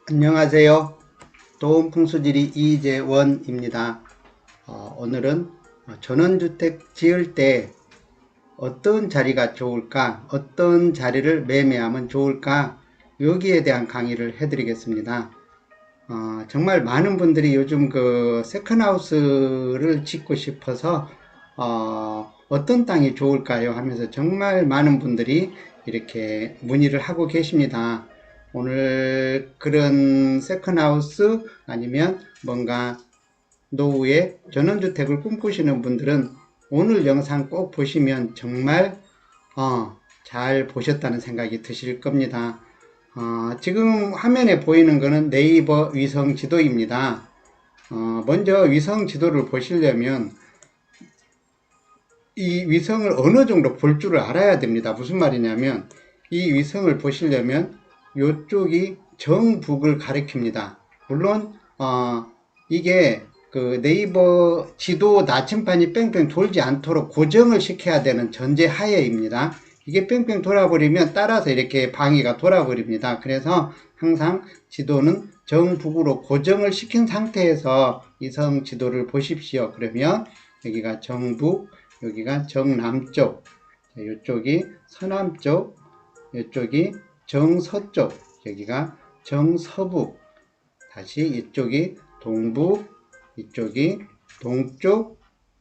안녕하세요. 도움풍수지리 이재원입니다. 오늘은 전원주택 지을 때 어떤 자리가 좋을까, 어떤 자리를 매매하면 좋을까, 여기에 대한 강의를 해드리겠습니다. 정말 많은 분들이 요즘 그 세컨하우스를 짓고 싶어서 어떤 땅이 좋을까요? 하면서 정말 많은 분들이 이렇게 문의를 하고 계십니다. 오늘 그런 세컨하우스 아니면 뭔가 노후에 전원주택을 꿈꾸시는 분들은 오늘 영상 꼭 보시면 정말 잘 보셨다는 생각이 드실 겁니다. 지금 화면에 보이는 것은 네이버 위성 지도입니다. 먼저 위성 지도를 보시려면 이 위성을 어느 정도 볼 줄을 알아야 됩니다. 무슨 말이냐면 이 위성을 보시려면 이쪽이 정북을 가리킵니다. 물론 이게 그 네이버 지도 나침반이 뺑뺑 돌지 않도록 고정을 시켜야 되는 전제 하에입니다. 이게 뺑뺑 돌아버리면 따라서 이렇게 방위가 돌아버립니다. 그래서 항상 지도는 정북으로 고정을 시킨 상태에서 위성 지도를 보십시오. 그러면 여기가 정북, 여기가 정남쪽, 이쪽이 서남쪽, 이쪽이 정서쪽, 여기가 정서북, 다시 이쪽이 동북, 이쪽이 동쪽,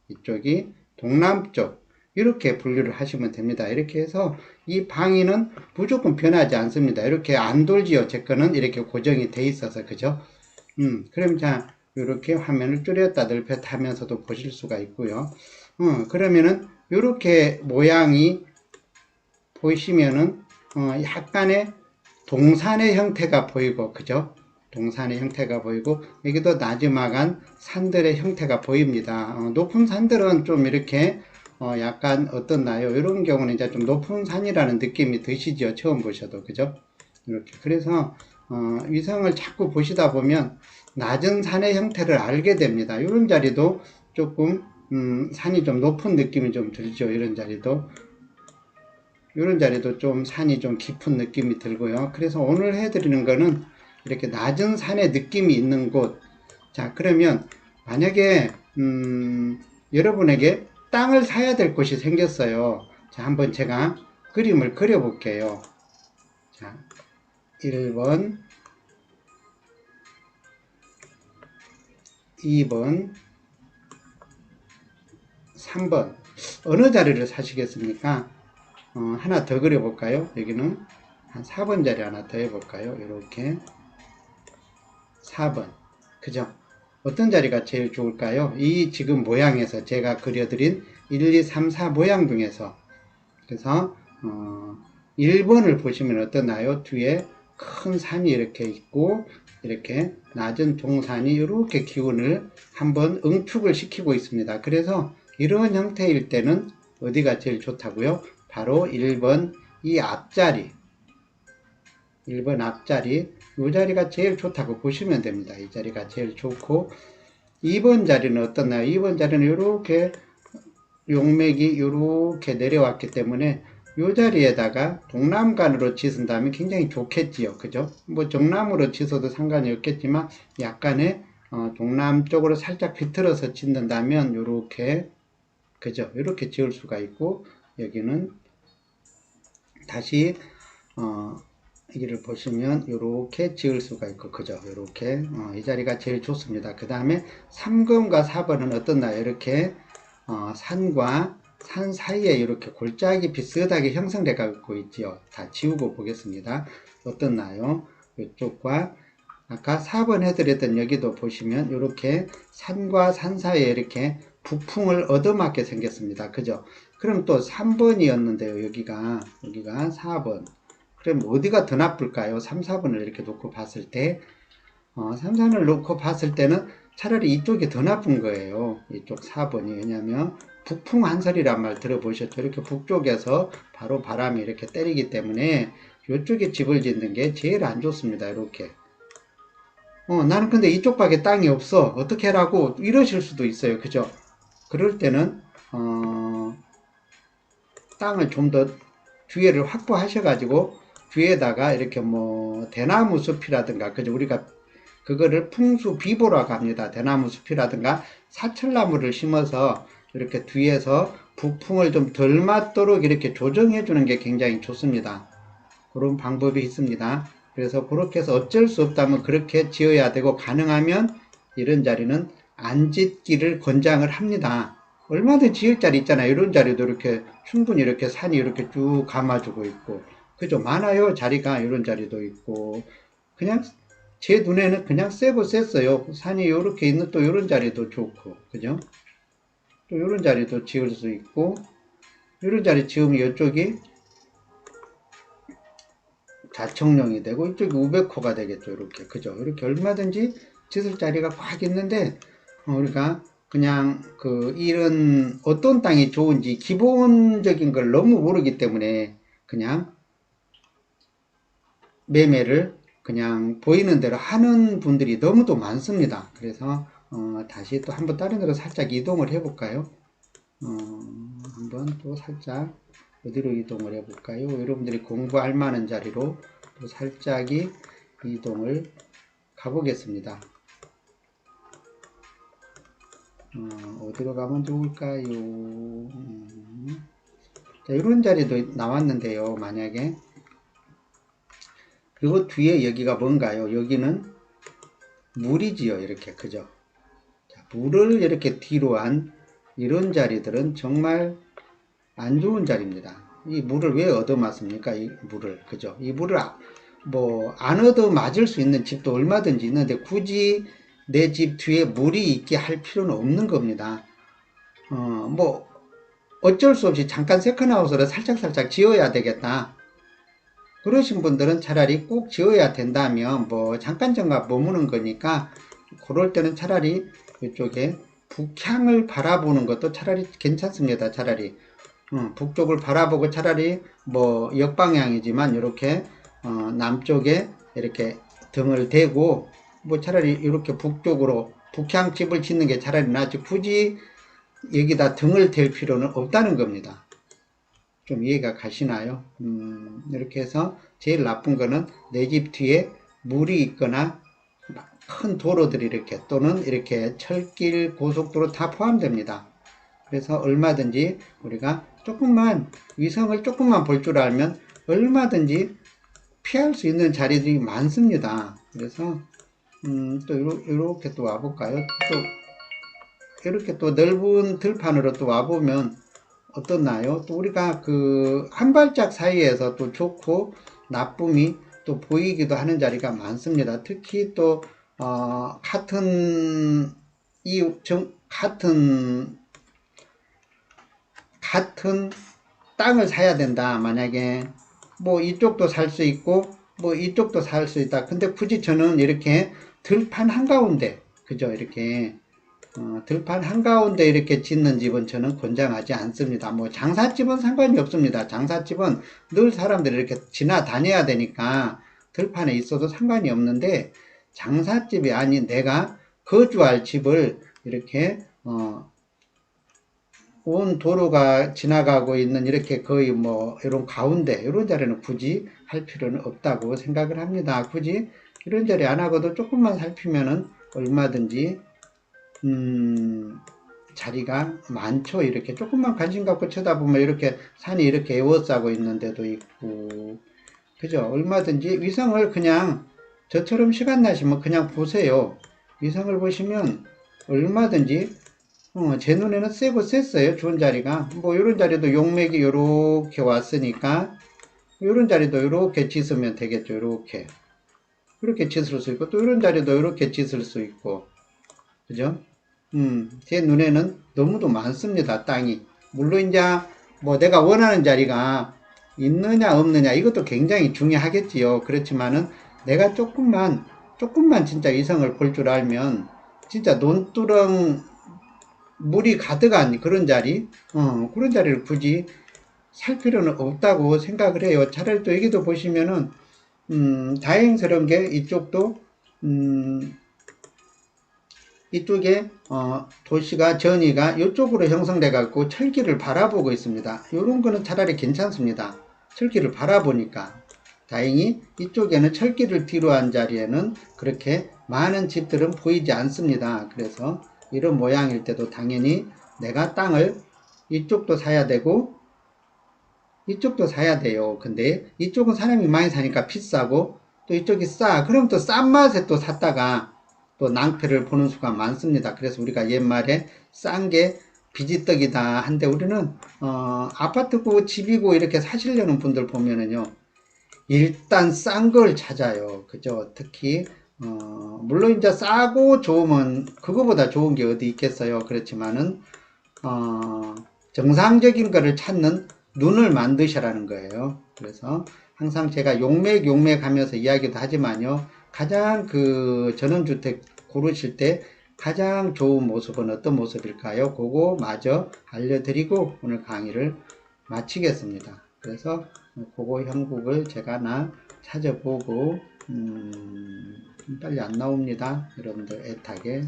이쪽이 동남쪽, 이렇게 분류를 하시면 됩니다. 이렇게 해서 이 방위는 무조건 변하지 않습니다. 이렇게 안 돌지요. 제 거는 이렇게 고정이 돼 있어서, 그죠? 그럼 자, 이렇게 화면을 줄였다 넓혔다 하면서도 보실 수가 있고요. 그러면은 이렇게 모양이 보시면은 약간의 동산의 형태가 보이고, 그죠? 동산의 형태가 보이고, 여기도 나지막한 산들의 형태가 보입니다. 높은 산들은 좀 이렇게 약간 어떻나요? 이런 경우는 이제 좀 높은 산이라는 느낌이 드시죠? 처음 보셔도, 그죠? 이렇게. 그래서 위성을 자꾸 보시다 보면 낮은 산의 형태를 알게 됩니다. 이런 자리도 조금 산이 좀 높은 느낌이 좀 들죠. 이런 자리도 좀 산이 좀 깊은 느낌이 들고요. 그래서 오늘 해드리는 거는 이렇게 낮은 산의 느낌이 있는 곳. 자, 그러면 만약에 여러분에게 땅을 사야 될 곳이 생겼어요. 자, 한번 제가 그림을 그려 볼게요. 자, 1번, 2번, 3번. 어느 자리를 사시겠습니까? 하나 더 그려볼까요? 여기는 한 4번 자리 하나 더 해볼까요? 이렇게 4번. 그죠? 어떤 자리가 제일 좋을까요? 이 지금 모양에서 제가 그려드린 1, 2, 3, 4 모양 중에서. 그래서 1번을 보시면 어떠나요? 뒤에 큰 산이 이렇게 있고 이렇게 낮은 동산이 이렇게 기운을 한번 응축을 시키고 있습니다. 그래서 이런 형태일 때는 어디가 제일 좋다고요? 바로 1번 이 앞자리, 1번 앞자리, 이 자리가 제일 좋다고 보시면 됩니다. 이 자리가 제일 좋고, 2번 자리는 어떻나요? 2번 자리는 이렇게 용맥이 이렇게 내려왔기 때문에 이 자리에다가 동남간으로 짓는다면 굉장히 좋겠지요. 그죠? 뭐 정남으로 짓어도 상관이 없겠지만 약간의 동남쪽으로 살짝 비틀어서 짓는다면 이렇게, 그죠? 이렇게 지을 수가 있고, 여기는 다시 여기를 보시면 이렇게 지을 수가 있고, 그죠? 이렇게 이 자리가 제일 좋습니다. 그 다음에 3번과 4번은 어떻나요? 이렇게 산과 산 사이에 이렇게 골짜기 비슷하게 형성돼 가고 있지요. 다 지우고 보겠습니다. 어떻나요? 이쪽과 아까 4번 해드렸던 여기도 보시면 이렇게 산과 산 사이에 이렇게 북풍을 얻어맞게 생겼습니다. 그죠? 그럼 또 3번이었는데요. 여기가 4번. 그럼 어디가 더 나쁠까요? 3, 4번을 이렇게 놓고 봤을 때 3, 4번을 놓고 봤을 때는 차라리 이쪽이 더 나쁜 거예요. 이쪽 4번이. 왜냐하면 북풍 한설이란 말 들어보셨죠? 이렇게 북쪽에서 바로 바람이 이렇게 때리기 때문에 이쪽에 집을 짓는 게 제일 안 좋습니다. 이렇게. 나는 근데 이쪽밖에 땅이 없어. 어떻게 하라고 이러실 수도 있어요. 그죠? 그럴 때는 땅을 좀 더 주위를 확보하셔가지고 뒤에다가 이렇게 뭐 대나무 숲이라든가, 그죠? 우리가 그거를 풍수비보라고 합니다. 대나무 숲이라든가 사철나무를 심어서 이렇게 뒤에서 부풍을 좀 덜 맞도록 이렇게 조정해 주는 게 굉장히 좋습니다. 그런 방법이 있습니다. 그래서 그렇게 해서 어쩔 수 없다면 그렇게 지어야 되고, 가능하면 이런 자리는 안 짓기를 권장을 합니다. 얼마든지 지을 자리 있잖아요. 이런 자리도 이렇게 충분히 이렇게 산이 이렇게 쭉 감아주고 있고, 그죠? 많아요. 자리가 이런 자리도 있고, 그냥 제 눈에는 그냥 세고 셌어요. 산이 이렇게 있는 또 이런 자리도 좋고, 그죠? 또 이런 자리도 지을 수 있고, 이런 자리 지으면 이쪽이 자청령이 되고 이쪽이 우베코가 되겠죠. 이렇게, 그죠? 이렇게 얼마든지 짓을 자리가 꽉 있는데, 우리가 그냥 이런 어떤 땅이 좋은지 기본적인 걸 너무 모르기 때문에 그냥 매매를 그냥 보이는 대로 하는 분들이 너무도 많습니다. 그래서 다시 또 한번 다른 데로 살짝 이동을 해 볼까요? 한번 또 살짝 어디로 이동을 해 볼까요? 여러분들이 공부할 만한 자리로 또 살짝이 이동을 가보겠습니다. 어디로 가면 좋을까요? 자, 이런 자리도 나왔는데요. 만약에 그리고 뒤에 여기가 뭔가요? 여기는 물이지요. 이렇게, 그죠? 자, 물을 이렇게 뒤로 한 이런 자리들은 정말 안 좋은 자리입니다. 이 물을 왜 얻어맞습니까? 이 물을, 그죠? 이 물을 뭐 안 얻어맞을 수 있는 집도 얼마든지 있는데 굳이 내 집 뒤에 물이 있게 할 필요는 없는 겁니다. 뭐 어쩔 수 없이 잠깐 세컨하우스를 살짝살짝 지어야 되겠다. 그러신 분들은 차라리 꼭 지어야 된다면 뭐 잠깐 머무는 거니까 그럴 때는 차라리 이쪽에 북향을 바라보는 것도 차라리 괜찮습니다. 차라리 북쪽을 바라보고 차라리 뭐 역방향이지만 이렇게 남쪽에 이렇게 등을 대고 뭐 차라리 이렇게 북쪽으로 북향집을 짓는 게 차라리 낫지, 굳이 여기다 등을 댈 필요는 없다는 겁니다. 좀 이해가 가시나요? 이렇게 해서 제일 나쁜 거는 내 집 뒤에 물이 있거나 큰 도로들이 이렇게 또는 이렇게 철길, 고속도로 다 포함됩니다. 그래서 얼마든지 우리가 조금만 위성을 조금만 볼 줄 알면 얼마든지 피할 수 있는 자리들이 많습니다. 그래서 또 이렇게 또 와볼까요? 또 이렇게 또 넓은 들판으로 또 와보면 어떻나요? 또 우리가 한 발짝 사이에서 또 좋고 나쁨이 또 보이기도 하는 자리가 많습니다. 특히 또 같은 땅을 사야 된다. 만약에 뭐 이쪽도 살 수 있고 뭐 이쪽도 살 수 있다. 근데 굳이 저는 이렇게 들판 한가운데, 그죠? 이렇게 들판 한가운데 이렇게 짓는 집은 저는 권장하지 않습니다. 뭐 장사집은 상관이 없습니다. 장사집은 늘 사람들이 이렇게 지나다녀야 되니까 들판에 있어도 상관이 없는데, 장사집이 아닌 내가 거주할 집을 이렇게 온 도로가 지나가고 있는 이렇게 거의 뭐 이런 가운데 이런 자리는 굳이 할 필요는 없다고 생각을 합니다. 굳이 이런 자리 안 하고도 조금만 살피면은 얼마든지 자리가 많죠. 이렇게 조금만 관심 갖고 쳐다보면 이렇게 산이 이렇게 에워싸고 있는 데도 있고, 그죠? 얼마든지 위성을 그냥 저처럼 시간 나시면 그냥 보세요. 위성을 보시면 얼마든지 제 눈에는 세고 셌어요. 좋은 자리가. 뭐 이런 자리도 용맥이 요렇게 왔으니까 이런 자리도 이렇게 짓으면 되겠죠. 이렇게 짓을 수 있고, 또 이런 자리도 이렇게 짓을 수 있고, 그죠? 제 눈에는 너무도 많습니다. 땅이. 물론 이제 뭐 내가 원하는 자리가 있느냐 없느냐 이것도 굉장히 중요하겠지요. 그렇지만은 내가 조금만 진짜 이성을 볼 줄 알면 진짜 논두렁 물이 가득한 그런 자리, 그런 자리를 굳이 살 필요는 없다고 생각을 해요. 차라리 또 여기도 보시면은 다행스러운 게 이쪽도 이쪽에 도시가 전이가 이쪽으로 형성돼 갖고 철길을 바라보고 있습니다. 이런 거는 차라리 괜찮습니다. 철길을 바라보니까. 다행히 이쪽에는 철길을 뒤로 한 자리에는 그렇게 많은 집들은 보이지 않습니다. 그래서 이런 모양일 때도 당연히 내가 땅을 이쪽도 사야 되고 이쪽도 사야 돼요. 근데 이쪽은 사람이 많이 사니까 비싸고 또 이쪽이 싸. 그럼 또 싼 맛에 또 샀다가 또 낭패를 보는 수가 많습니다. 그래서 우리가 옛말에 싼 게 비지떡이다 한데 우리는 아파트고 집이고 이렇게 사시려는 분들 보면은요. 일단 싼 걸 찾아요. 그죠? 특히 물론 이제 싸고 좋으면 그거보다 좋은 게 어디 있겠어요. 그렇지만은 정상적인 거를 찾는 눈을 만드시라는 거예요. 그래서 항상 제가 용맥 하면서 이야기도 하지만요. 가장 그 전원주택 고르실 때 가장 좋은 모습은 어떤 모습일까요? 그거 마저 알려드리고 오늘 강의를 마치겠습니다. 그래서 그거 형국을 제가 찾아보고 빨리 안 나옵니다. 여러분들 애타게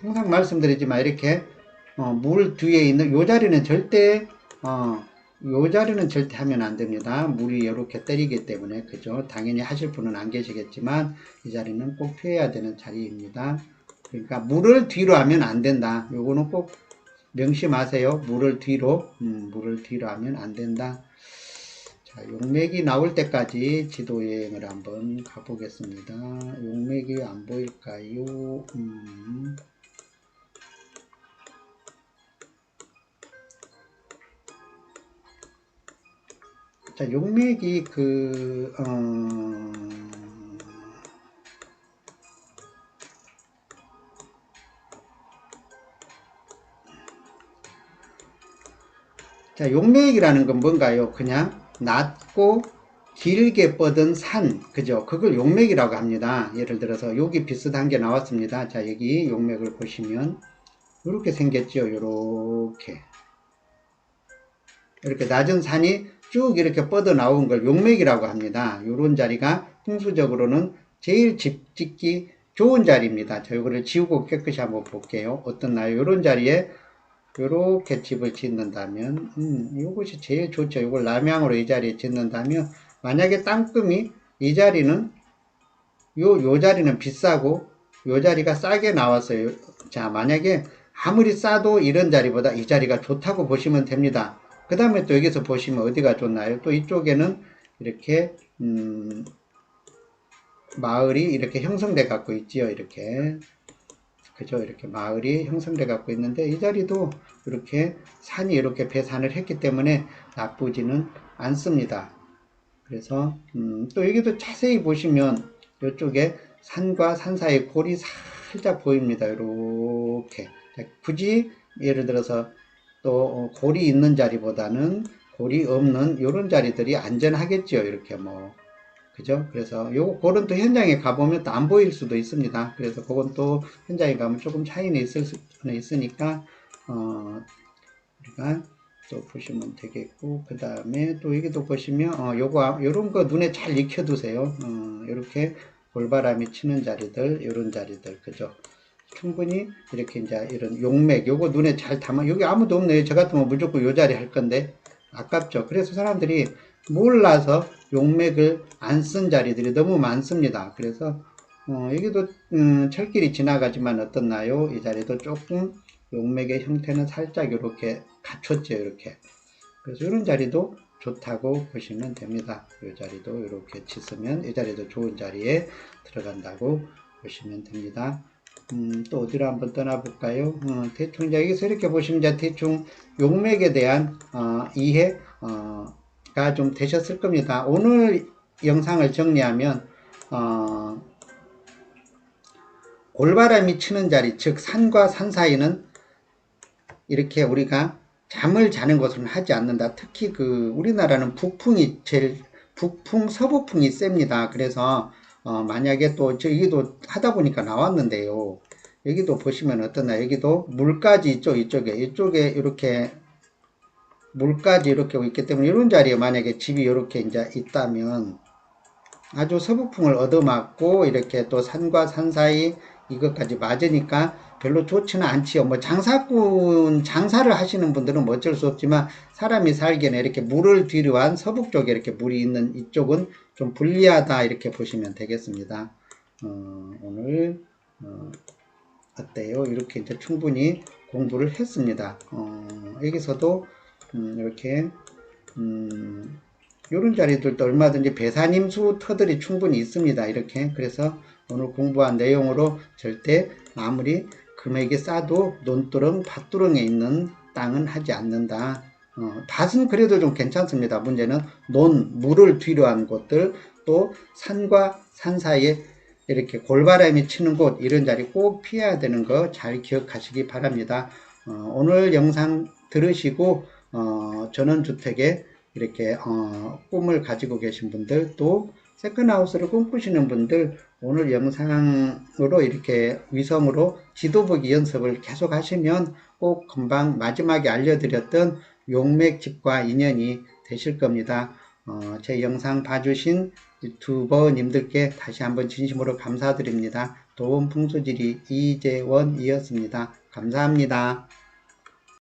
항상 말씀드리지만 이렇게 물 뒤에 있는 요 자리는 절대 요 자리는 절대 하면 안 됩니다. 물이 이렇게 때리기 때문에 그죠? 당연히 하실 분은 안 계시겠지만 이 자리는 꼭 피해야 되는 자리입니다. 그러니까 물을 뒤로 하면 안 된다. 요거는 꼭 명심하세요. 물을 뒤로 하면 안 된다. 자, 용맥이 나올 때까지 지도 여행을 한번 가보겠습니다. 용맥이 안 보일까요? 자, 용맥이 자, 용맥이라는 건 뭔가요? 그냥 낮고 길게 뻗은 산, 그죠? 그걸 용맥이라고 합니다. 예를 들어서 여기 비슷한 게 나왔습니다. 자, 여기 용맥을 보시면 이렇게 생겼죠. 이렇게 낮은 산이 쭉 이렇게 뻗어 나온 걸 용맥이라고 합니다. 이런 자리가 풍수적으로는 제일 집 짓기 좋은 자리입니다. 자, 이거를 지우고 깨끗이 한번 볼게요. 어떻나요? 이런 자리에 요렇게 집을 짓는다면 이것이 제일 좋죠. 이걸 남향으로 이 자리에 짓는다면 만약에 땅금이 이 자리는 요 자리는 비싸고 요 자리가 싸게 나왔어요. 자, 만약에 아무리 싸도 이런 자리보다 이 자리가 좋다고 보시면 됩니다. 그 다음에 또 여기서 보시면 어디가 좋나요? 또 이쪽에는 이렇게 마을이 이렇게 형성돼 갖고 있지요. 이렇게 그죠? 이렇게 마을이 형성돼 갖고 있는데 이 자리도 이렇게 산이 이렇게 배산을 했기 때문에 나쁘지는 않습니다. 그래서 또 여기도 자세히 보시면 이쪽에 산과 산 사이 골이 살짝 보입니다. 이렇게 굳이 예를 들어서 또 골이 있는 자리보다는 골이 없는 이런 자리들이 안전하겠죠. 이렇게 뭐 그죠? 그래서 요 골은 또 현장에 가보면 또 안 보일 수도 있습니다. 그래서 그건 또 현장에 가면 조금 차이는 있을 수는 있으니까 우리가 또 보시면 되겠고, 그 다음에 또 여기도 보시면 요런 거 눈에 잘 익혀 두세요. 이렇게 골바람이 치는 자리들, 요런 자리들, 그죠? 충분히 이렇게 이제 이런 용맥, 요거 눈에 잘 담아. 여기 아무도 없네요. 저 같으면 무조건 요 자리 할 건데 아깝죠. 그래서 사람들이 몰라서 용맥을 안 쓴 자리들이 너무 많습니다. 그래서 여기도 철길이 지나가지만 어떻나요? 이 자리도 조금 용맥의 형태는 살짝 이렇게 갖췄죠. 이렇게. 그래서 이런 자리도 좋다고 보시면 됩니다. 이 자리도 이렇게 짓으면 이 자리도 좋은 자리에 들어간다고 보시면 됩니다. 또 어디로 한번 떠나볼까요? 대충 이제 여기서 이렇게 보시면 이제 대충 용맥에 대한 이해가 좀 되셨을 겁니다. 오늘 영상을 정리하면 골바람이 치는 자리, 즉 산과 산 사이는 이렇게 우리가 잠을 자는 것은 하지 않는다. 특히 우리나라는 북풍, 서북풍이 셉니다. 그래서 만약에 또 여기도 하다 보니까 나왔는데요. 여기도 보시면 어떠나 여기도 물까지 이쪽에 이렇게 물까지 이렇게 있기 때문에 이런 자리에 만약에 집이 이렇게 이제 있다면 아주 서북풍을 얻어맞고 이렇게 또 산과 산 사이 이것까지 맞으니까 별로 좋지는 않지요. 뭐 장사를 하시는 분들은 뭐 어쩔 수 없지만 사람이 살기에는 이렇게 물을 뒤로 한 서북 쪽에 이렇게 물이 있는 이쪽은 좀 불리하다 이렇게 보시면 되겠습니다. 오늘 어때요? 이렇게 이제 충분히 공부를 했습니다. 여기서도 이렇게 이런 자리들도 얼마든지 배산임수 터들이 충분히 있습니다. 이렇게 그래서 오늘 공부한 내용으로 절대 아무리 금액이 싸도 논두렁 밭두렁에 있는 땅은 하지 않는다. 밭은 그래도 좀 괜찮습니다. 문제는 물을 뒤로 한 곳들, 또 산과 산 사이에 이렇게 골바람이 치는 곳, 이런 자리 꼭 피해야 되는 거 잘 기억하시기 바랍니다. 오늘 영상 들으시고 전원주택에 이렇게 꿈을 가지고 계신 분들, 또 세컨하우스를 꿈꾸시는 분들, 오늘 영상으로 이렇게 위성으로 지도보기 연습을 계속 하시면 꼭 금방 마지막에 알려드렸던 용맥집과 인연이 되실 겁니다. 제 영상 봐주신 유튜버님들께 다시 한번 진심으로 감사드립니다. 도움 풍수지리 이재원이었습니다. 감사합니다.